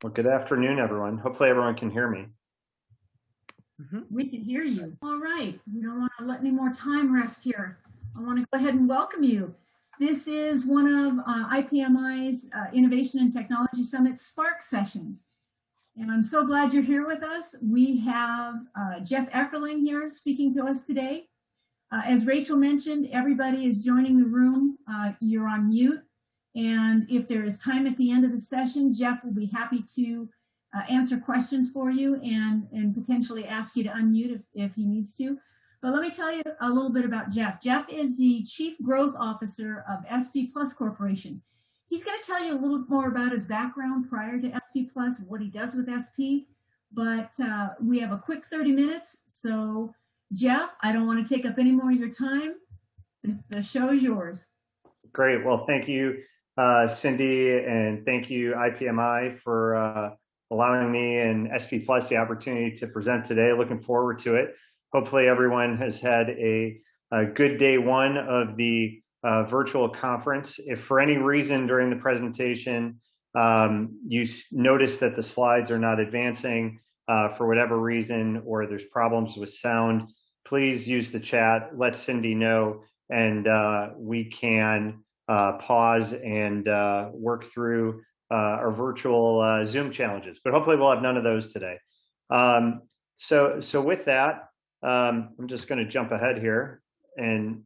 Well, good afternoon, everyone. Hopefully everyone can hear me. We can hear you. All right. We don't want to let any more time rest here. I want to go ahead and welcome you. This is one of IPMI's Innovation and Technology Summit Spark sessions. And I'm so glad you're here with us. We have Jeff Eckerling here speaking to us today. As Rachel mentioned, everybody is joining the room. You're on mute. And if there is time at the end of the session, Jeff will be happy to answer questions for you and potentially ask you to unmute if he needs to. But let me tell you a little bit about Jeff. Jeff is the Chief Growth Officer of SP Plus Corporation. He's going to tell you a little more about his background prior to SP Plus, what he does with SP. But we have a quick 30 minutes. So Jeff, I don't want to take up any more of your time. The show is yours. Great. Well, thank you, Cindy, and thank you, IPMI, for allowing me and SP Plus the opportunity to present today. Looking forward to it. Hopefully everyone has had a good day one of the virtual conference. If for any reason during the presentation you notice that the slides are not advancing for whatever reason, or there's problems with sound, please use the chat, let Cindy know, and we can pause and work through our virtual Zoom challenges. But hopefully we'll have none of those today. So with that, I'm just going to jump ahead here and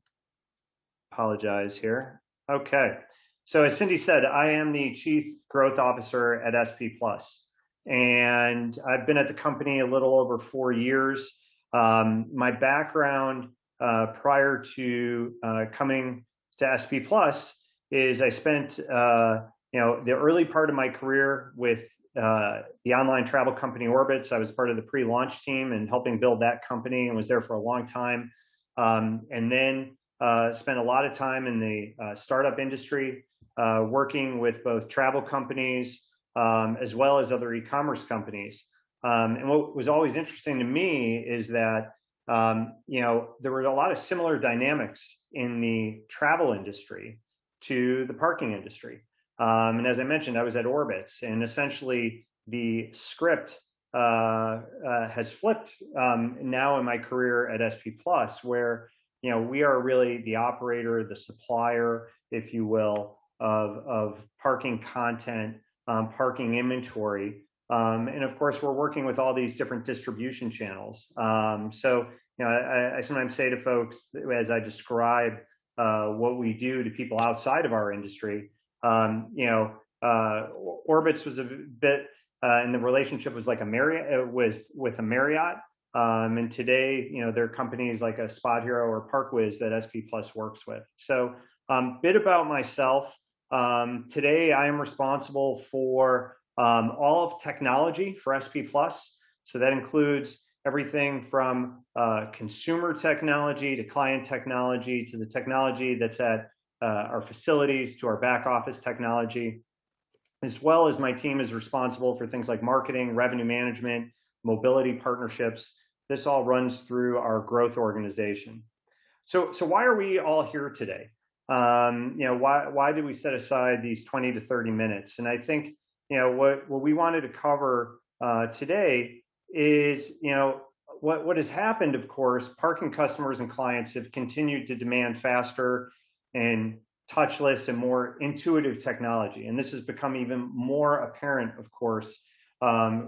apologize here. Okay. So as Cindy said, I am the Chief Growth Officer at SP Plus, and I've been at the company a little over 4 years. My background prior to coming to SP Plus is I spent the early part of my career with the online travel company Orbitz. I was part of the pre-launch team and helping build that company, and was there for a long time. And then spent a lot of time in the startup industry, working with both travel companies as well as other e-commerce companies. And what was always interesting to me is that there were a lot of similar dynamics in the travel industry to the parking industry. And as I mentioned, I was at Orbitz, and essentially the script has flipped now in my career at SP Plus, where we are really the operator, the supplier, if you will, of parking content, parking inventory. And of course, we're working with all these different distribution channels. So I sometimes say to folks, as I describe what we do to people outside of our industry, Orbitz was a bit, and the relationship was like a Marriott, with a Marriott. And today, there are companies like a Spot Hero or ParkWiz that SP Plus works with. So bit about myself. Today, I am responsible for all of technology for SP Plus. So that includes everything from consumer technology to client technology to the technology that's at our facilities to our back office technology, as well as my team is responsible for things like marketing, revenue management, mobility partnerships. This all runs through our growth organization. So why are we all here today? Why did we set aside these 20 to 30 minutes? And I think what we wanted to cover today is what has happened. Of course, parking customers and clients have continued to demand faster and touchless and more intuitive technology, and this has become even more apparent, of course,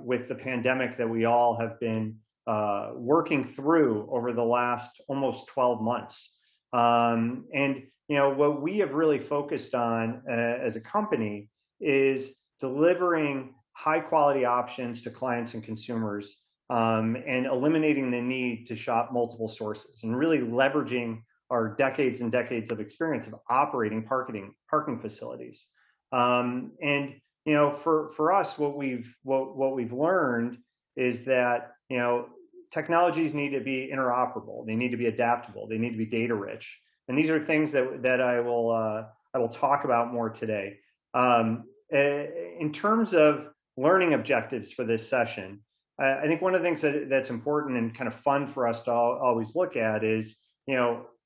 with the pandemic that we all have been working through over the last almost 12 months. And what we have really focused on as a company is delivering high quality options to clients and consumers, and eliminating the need to shop multiple sources, and really leveraging our decades and decades of experience of operating parking facilities. And for us, what we've learned is that technologies need to be interoperable, they need to be adaptable, they need to be data rich, and these are things that I will talk about more today. In terms of learning objectives for this session, I think one of the things that's important and kind of fun for us to always look at is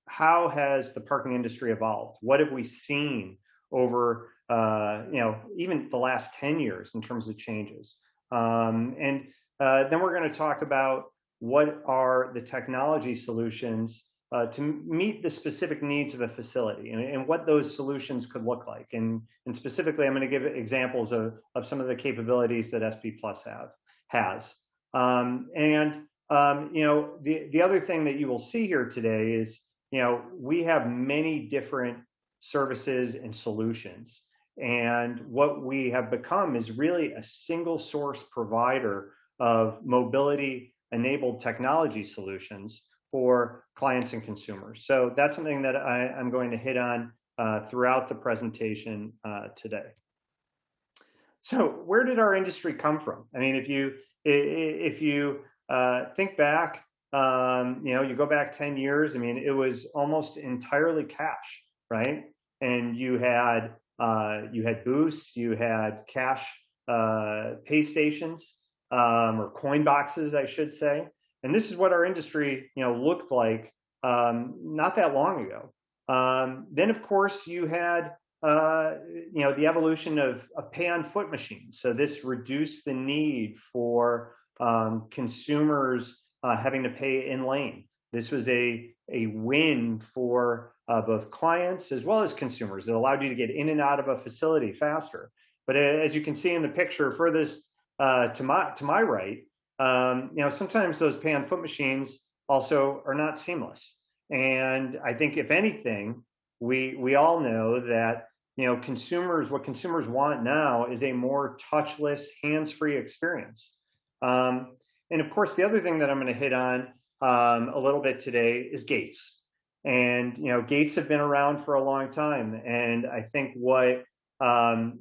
how has the parking industry evolved? What have we seen over even the last 10 years in terms of changes. And then we're going to talk about what are the technology solutions to meet the specific needs of a facility, and what those solutions could look like. And specifically, I'm going to give examples of some of the capabilities that SP Plus has. The other thing that you will see here today is, we have many different services and solutions. And what we have become is really a single source provider of mobility enabled technology solutions for clients and consumers. So that's something that I'm going to hit on throughout the presentation today. So where did our industry come from? I mean, if you think back, you go back 10 years, I mean, it was almost entirely cash, right? And you had booths, you had cash pay stations, or coin boxes, I should say. And this is what our industry, looked like not that long ago. Then, of course, you had the evolution of pay-on-foot machines. So this reduced the need for consumers having to pay in lane. This was a win for both clients as well as consumers. It allowed you to get in and out of a facility faster. But as you can see in the picture furthest to my right, sometimes those pay-on-foot machines also are not seamless. And I think, if anything, we all know that what consumers want now is a more touchless, hands-free experience. And of course, the other thing that I'm going to hit on a little bit today is gates. And gates have been around for a long time, and I think what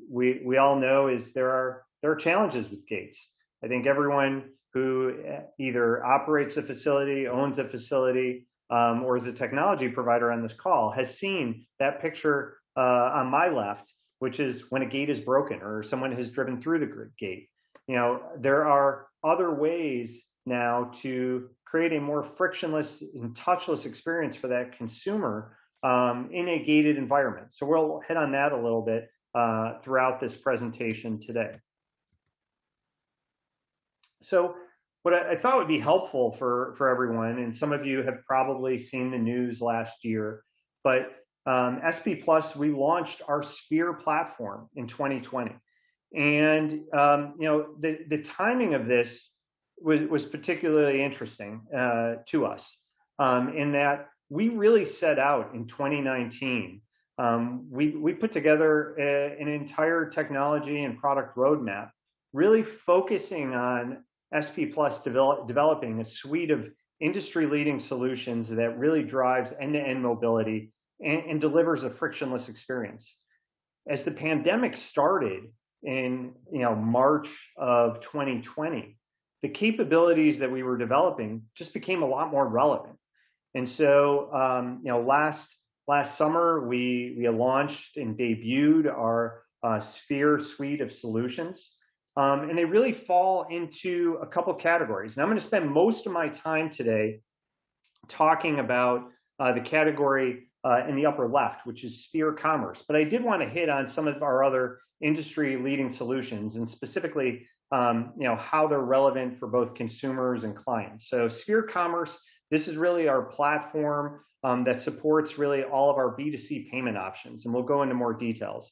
we all know is there are challenges with gates. I think everyone who either operates a facility, owns a facility, or is a technology provider on this call has seen that picture on my left, which is when a gate is broken or someone has driven through the gate. There are other ways now to create a more frictionless and touchless experience for that consumer in a gated environment. So we'll hit on that a little bit throughout this presentation today. So what I thought would be helpful for everyone, and some of you have probably seen the news last year, but SP Plus, we launched our Sphere platform in 2020. And the timing of this was particularly interesting to us in that we really set out in 2019. We put together an entire technology and product roadmap, really focusing on SP Plus developing a suite of industry-leading solutions that really drives end-to-end mobility and delivers a frictionless experience. As the pandemic started in March of 2020, the capabilities that we were developing just became a lot more relevant. And so last summer we launched and debuted our Sphere suite of solutions. And they really fall into a couple categories. And I'm going to spend most of my time today talking about the category in the upper left, which is Sphere Commerce. But I did want to hit on some of our other industry-leading solutions, and specifically, how they're relevant for both consumers and clients. So Sphere Commerce, this is really our platform that supports really all of our B2C payment options, and we'll go into more details.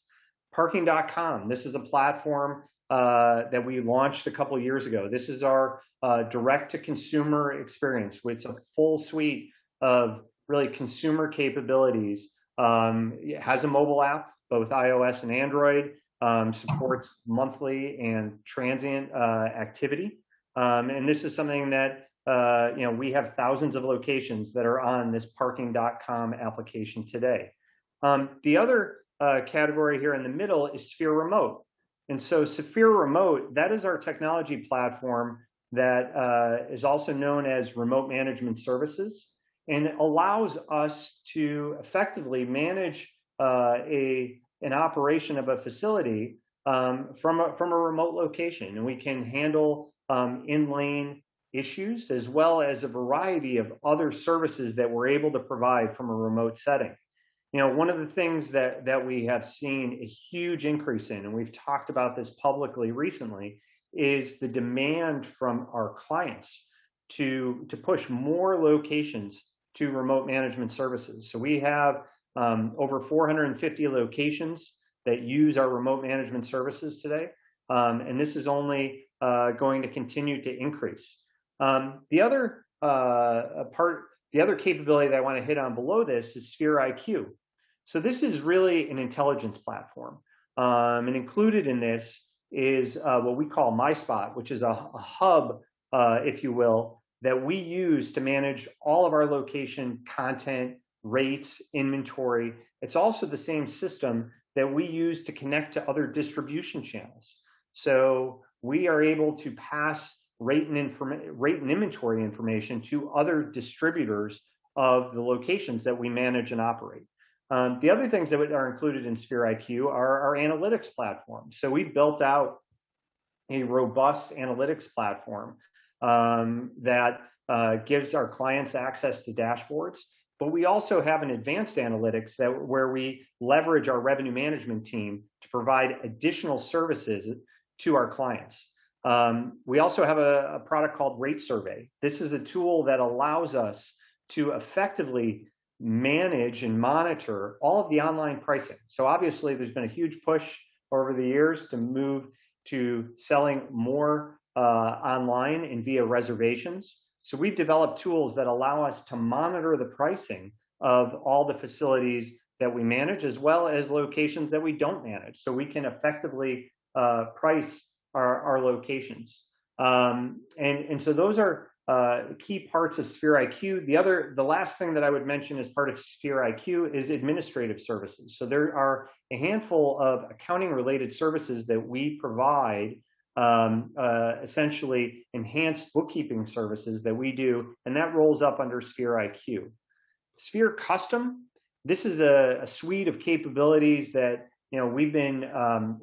Parking.com, this is a platform that we launched a couple years ago. This is our direct-to-consumer experience, with a full suite of really consumer capabilities. It has a mobile app, both iOS and Android, supports monthly and transient activity. And this is something that we have thousands of locations that are on this Parking.com application today. The other category here in the middle is Sphere Remote. And so Sphere Remote, that is our technology platform that is also known as Remote Management Services, and it allows us to effectively manage an operation of a facility from a remote location. And we can handle in-lane issues, as well as a variety of other services that we're able to provide from a remote setting. One of the things that we have seen a huge increase in, and we've talked about this publicly recently, is the demand from our clients to push more locations to remote management services. So we have over 450 locations that use our remote management services today, and this is only going to continue to increase. The other capability that I want to hit on below this is Sphere IQ. So this is really an intelligence platform, and included in this is what we call MySpot, which is a hub, if you will, that we use to manage all of our location content, rates, inventory. It's also the same system that we use to connect to other distribution channels. So we are able to pass rate and inventory information to other distributors of the locations that we manage and operate. The other things that are included in Sphere IQ are our analytics platform. So we've built out a robust analytics platform that gives our clients access to dashboards. But we also have an advanced analytics where we leverage our revenue management team to provide additional services to our clients. We also have a product called Rate Survey. This is a tool that allows us to effectively manage and monitor all of the online pricing. So obviously there's been a huge push over the years to move to selling more online and via reservations. So we've developed tools that allow us to monitor the pricing of all the facilities that we manage, as well as locations that we don't manage. So we can effectively price our locations. And so those are key parts of Sphere IQ. The last thing that I would mention as part of Sphere IQ is administrative services. So there are a handful of accounting related services that we provide, essentially enhanced bookkeeping services that we do, and that rolls up under Sphere IQ. Sphere Custom, this is a suite of capabilities that we've been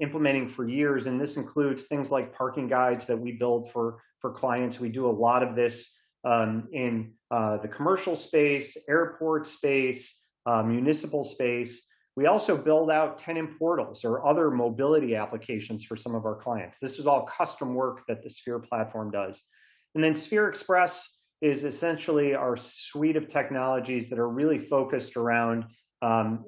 implementing for years, and this includes things like parking guides that we build for clients. We do a lot of this in the commercial space, airport space, municipal space. We also build out tenant portals or other mobility applications for some of our clients. This is all custom work that the Sphere platform does. And then Sphere Express is essentially our suite of technologies that are really focused around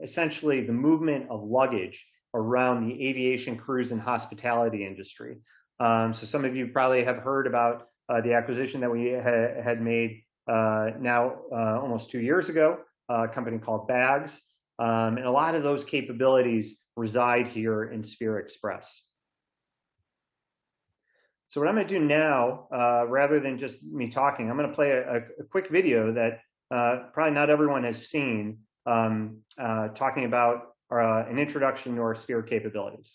essentially the movement of luggage around the aviation, cruise, and hospitality industry. So some of you probably have heard about the acquisition that we had made now almost 2 years ago, a company called Bags. And a lot of those capabilities reside here in Sphere Express. So what I'm going to do now, rather than just me talking, I'm going to play a quick video that probably not everyone has seen, talking about an introduction to our Sphere capabilities.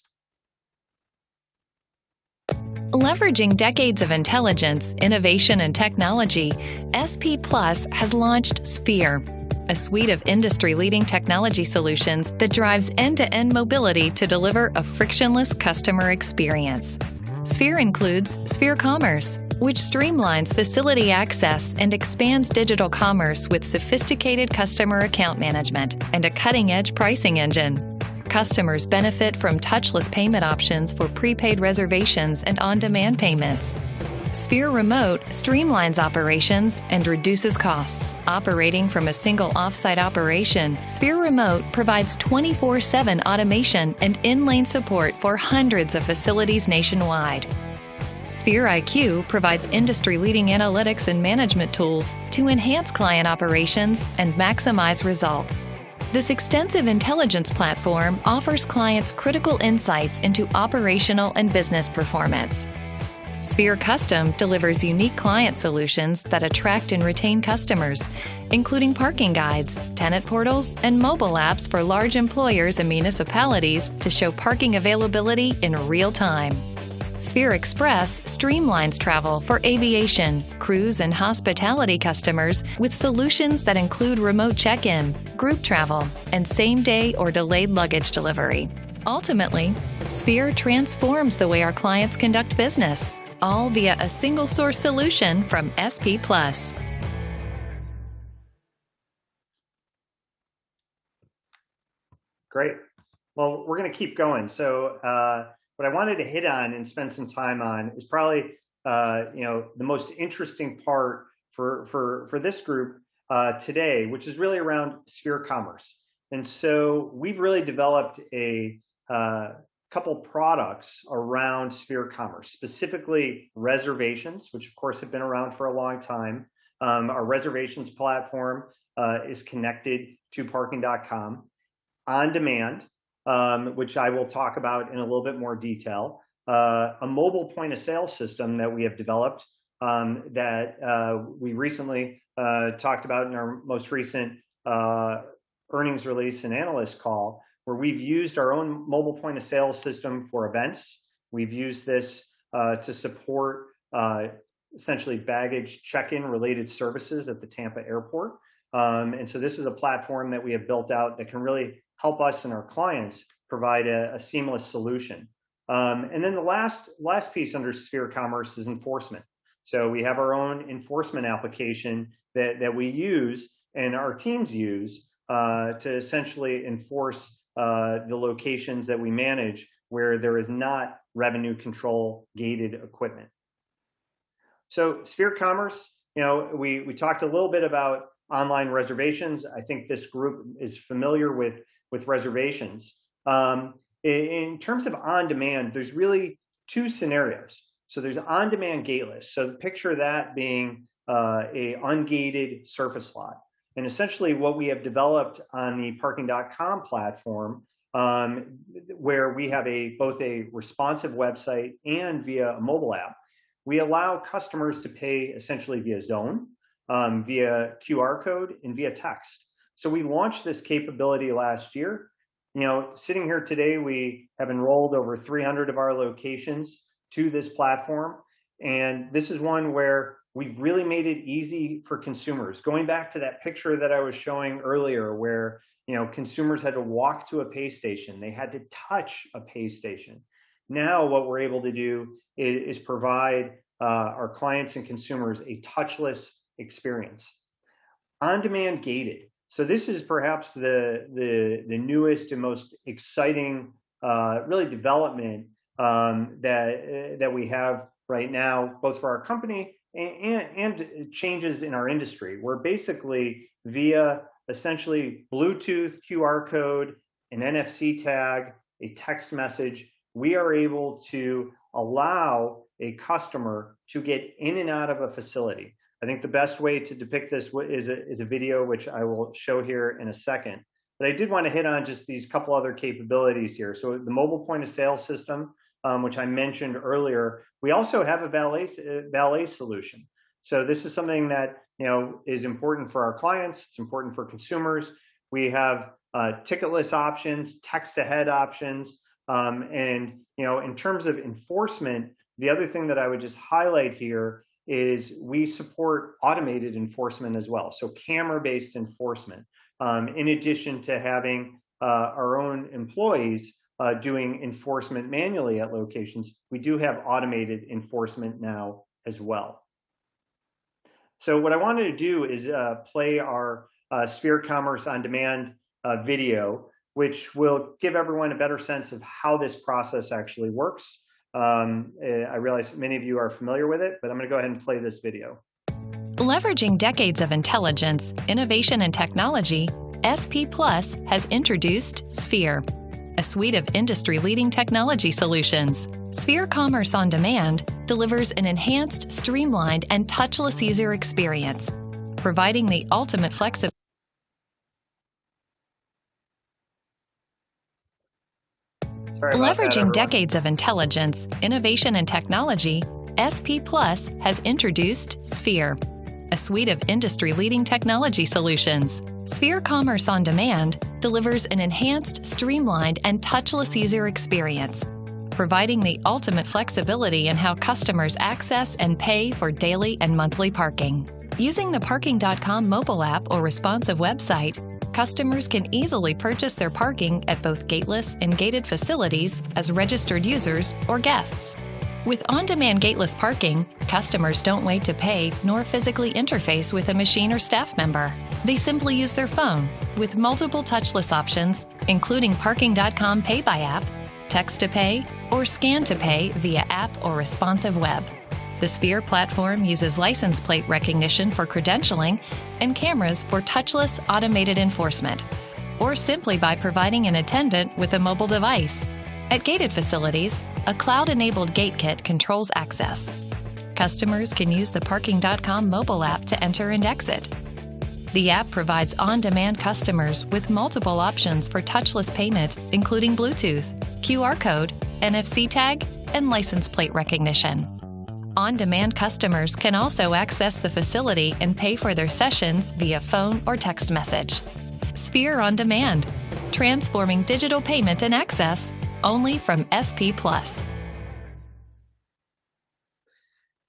Leveraging decades of intelligence, innovation, and technology, SP Plus has launched Sphere, a suite of industry-leading technology solutions that drives end-to-end mobility to deliver a frictionless customer experience. Sphere includes Sphere Commerce, which streamlines facility access and expands digital commerce with sophisticated customer account management and a cutting-edge pricing engine. Customers benefit from touchless payment options for prepaid reservations and on-demand payments. Sphere Remote streamlines operations and reduces costs. Operating from a single off-site operation, Sphere Remote provides 24/7 automation and in-lane support for hundreds of facilities nationwide. Sphere IQ provides industry-leading analytics and management tools to enhance client operations and maximize results. This extensive intelligence platform offers clients critical insights into operational and business performance. Sphere Custom delivers unique client solutions that attract and retain customers, including parking guides, tenant portals, and mobile apps for large employers and municipalities to show parking availability in real time. Sphere Express streamlines travel for aviation, cruise, and hospitality customers with solutions that include remote check-in, group travel, and same-day or delayed luggage delivery. Ultimately, Sphere transforms the way our clients conduct business, all via a single-source solution from SP Plus. Great. Well, we're going to keep going. So what I wanted to hit on and spend some time on is probably the most interesting part for this group today, which is really around Sphere Commerce. And so we've really developed a couple products around Sphere Commerce, specifically reservations, which of course have been around for a long time. Our reservations platform is connected to parking.com. On demand, which I will talk about in a little bit more detail. A mobile point of sale system that we have developed that we recently talked about in our most recent earnings release and analyst call, where we've used our own mobile point of sale system for events. We've used this to support essentially baggage check-in related services at the Tampa airport. And so this is a platform that we have built out that can really help us and our clients provide a seamless solution. And then the last piece under Sphere Commerce is enforcement. So we have our own enforcement application that we use and our teams use to essentially enforce the locations that we manage where there is not revenue control gated equipment. So Sphere Commerce, we talked a little bit about online reservations. I think this group is familiar with reservations. In terms of on-demand, there's really two scenarios. So there's on-demand gateless. So picture that being a ungated surface lot. And essentially what we have developed on the parking.com platform, where we have both a responsive website and via a mobile app, we allow customers to pay essentially via zone, via QR code, and via text. So we launched this capability last year. Sitting here today, we have enrolled over 300 of our locations to this platform. And this is one where we've really made it easy for consumers. Going back to that picture that I was showing earlier where, consumers had to walk to a pay station. They had to touch a pay station. Now what we're able to do is provide our clients and consumers a touchless experience. On-demand gated. So this is perhaps the newest and most exciting really development that we have right now, both for our company and changes in our industry, where basically via essentially Bluetooth QR code, an NFC tag, a text message, we are able to allow a customer to get in and out of a facility. I think the best way to depict this is a video, which I will show here in a second. But I did want to hit on just these couple other capabilities here. So the mobile point of sale system, which I mentioned earlier, we also have a valet solution. So this is something that is important for our clients. It's important for consumers. We have ticketless options, text ahead options, and in terms of enforcement, the other thing that I would just highlight here is we support automated enforcement as well. So camera-based enforcement. In addition to having our own employees doing enforcement manually at locations, we do have automated enforcement now as well. So what I wanted to do is play our Sphere Commerce on Demand video, which will give everyone a better sense of how this process actually works. I realize many of you are familiar with it, but I'm going to go ahead and play this video. Leveraging decades of intelligence, innovation, and technology, SP Plus has introduced Sphere, a suite of industry-leading technology solutions. Sphere Commerce on Demand delivers an enhanced, streamlined, and touchless user experience, providing the ultimate flexibility. Leveraging decades of intelligence, innovation, and technology, SP Plus has introduced Sphere, a suite of industry-leading technology solutions. Sphere Commerce on Demand delivers an enhanced, streamlined, and touchless user experience, providing the ultimate flexibility in how customers access and pay for daily and monthly parking. Using the parking.com mobile app or responsive website, customers can easily purchase their parking at both gateless and gated facilities as registered users or guests. With on-demand gateless parking, customers don't wait to pay nor physically interface with a machine or staff member. They simply use their phone with multiple touchless options, including Parking.com Pay by app, text to pay, or scan to pay via app or responsive web. The Sphere platform uses license plate recognition for credentialing and cameras for touchless automated enforcement, or simply by providing an attendant with a mobile device. At gated facilities, a cloud-enabled gate kit controls access. Customers can use the Parking.com mobile app to enter and exit. The app provides on-demand customers with multiple options for touchless payment, including Bluetooth, QR code, NFC tag, and license plate recognition. On-demand customers can also access the facility and pay for their sessions via phone or text message. Sphere on Demand, transforming digital payment and access only from SP Plus.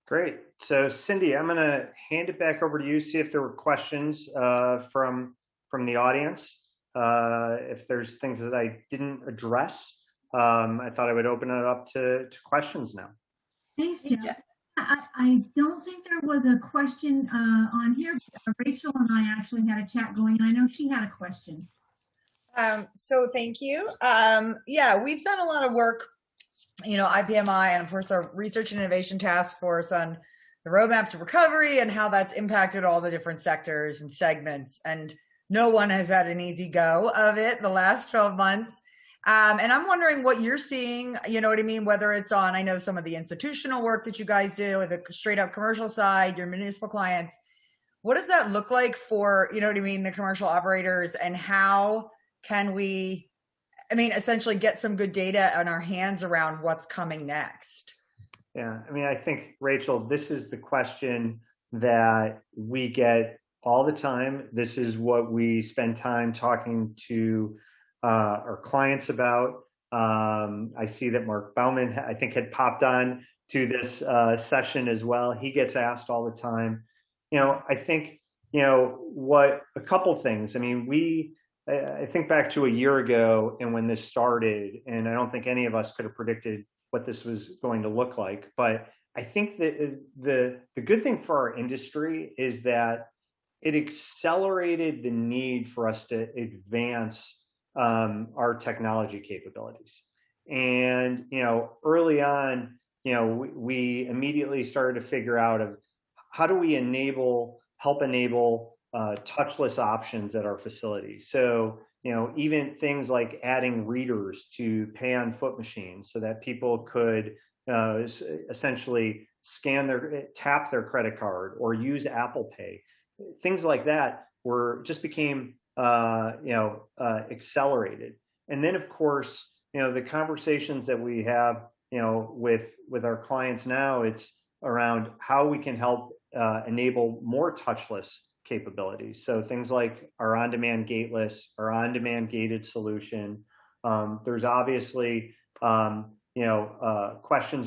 Great. So Cindy, I'm going to hand it back over to you, see if there were questions from the audience. If there's things that I didn't address, I thought I would open it up to questions now. Thanks, Jeff. I don't think there was a question on here. Rachel and I actually had a chat going, and I know she had a question. So thank you. Yeah, we've done a lot of work, IPMI and of course our Research and Innovation Task Force on the roadmap to recovery and how that's impacted all the different sectors and segments. And no one has had an easy go of it the last 12 months. And I'm wondering what you're seeing, whether it's on, I know some of the institutional work that you guys do, or the straight up commercial side, your municipal clients. What does that look like for, the commercial operators, and how can we, essentially get some good data on our hands around what's coming next? Yeah, I think, Rachel, this is the question that we get all the time. This is what we spend time talking to our clients about. I see that Mark Bauman, I think, had popped on to this session as well. He gets asked all the time. I think, what a couple things. I think back to a year ago and when this started, and I don't think any of us could have predicted what this was going to look like. But I think that the good thing for our industry is that it accelerated the need for us to advance our technology capabilities. And, early on, we immediately started to figure out of how do we help enable touchless options at our facilities. So, even things like adding readers to pay on foot machines so that people could essentially tap their credit card or use Apple Pay. Things like that just became accelerated. And then, of course, the conversations that we have, with our clients now, it's around how we can help enable more touchless capabilities. So things like our on-demand gateless, our on-demand gated solution. There's obviously, questions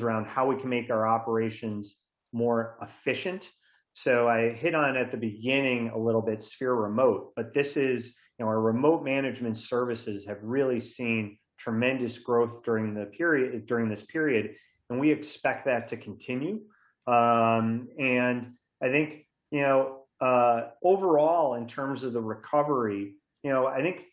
around how we can make our operations more efficient. So I hit on at the beginning a little bit Sphere Remote, but this is, our remote management services have really seen tremendous growth during this period, and we expect that to continue. And I think, overall, in terms of the recovery, I think,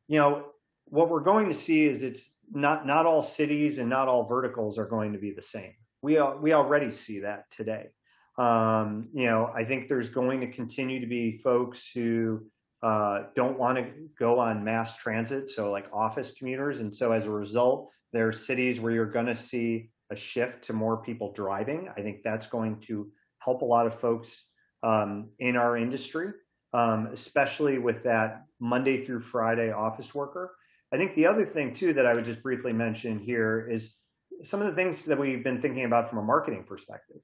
what we're going to see is it's not all cities and not all verticals are going to be the same. We already see that today. I think there's going to continue to be folks who don't want to go on mass transit, so like office commuters. And so as a result, there are cities where you're going to see a shift to more people driving. I think that's going to help a lot of folks in our industry, especially with that Monday through Friday office worker. I think the other thing too that I would just briefly mention here is some of the things that we've been thinking about from a marketing perspective.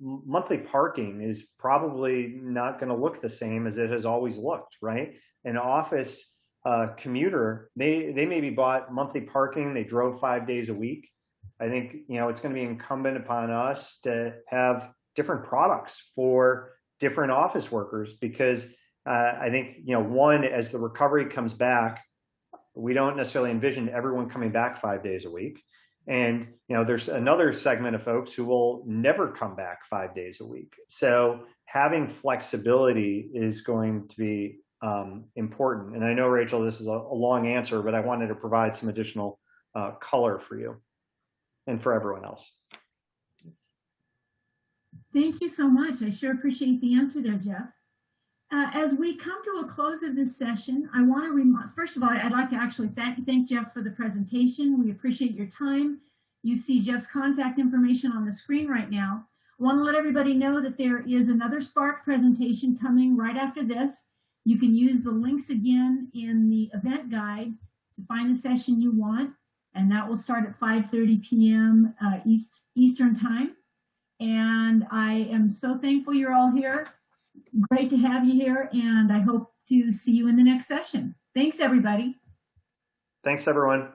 Monthly parking is probably not going to look the same as it has always looked, right? An office commuter, they maybe bought monthly parking, they drove 5 days a week. I think, it's going to be incumbent upon us to have different products for different office workers, because I think, one, as the recovery comes back, we don't necessarily envision everyone coming back 5 days a week. And there's another segment of folks who will never come back 5 days a week. So having flexibility is going to be important. And I know, Rachel, this is a long answer, but I wanted to provide some additional color for you and for everyone else. Thank you so much. I sure appreciate the answer there, Jeff. As we come to a close of this session, I want to remind, first of all, I'd like to actually thank Jeff for the presentation. We appreciate your time. You see Jeff's contact information on the screen right now. I want to let everybody know that there is another Spark presentation coming right after this. You can use the links again in the event guide to find the session you want, and that will start at 5:30 p.m. Eastern time. And I am so thankful you're all here. Great to have you here, and I hope to see you in the next session. Thanks, everybody. Thanks, everyone.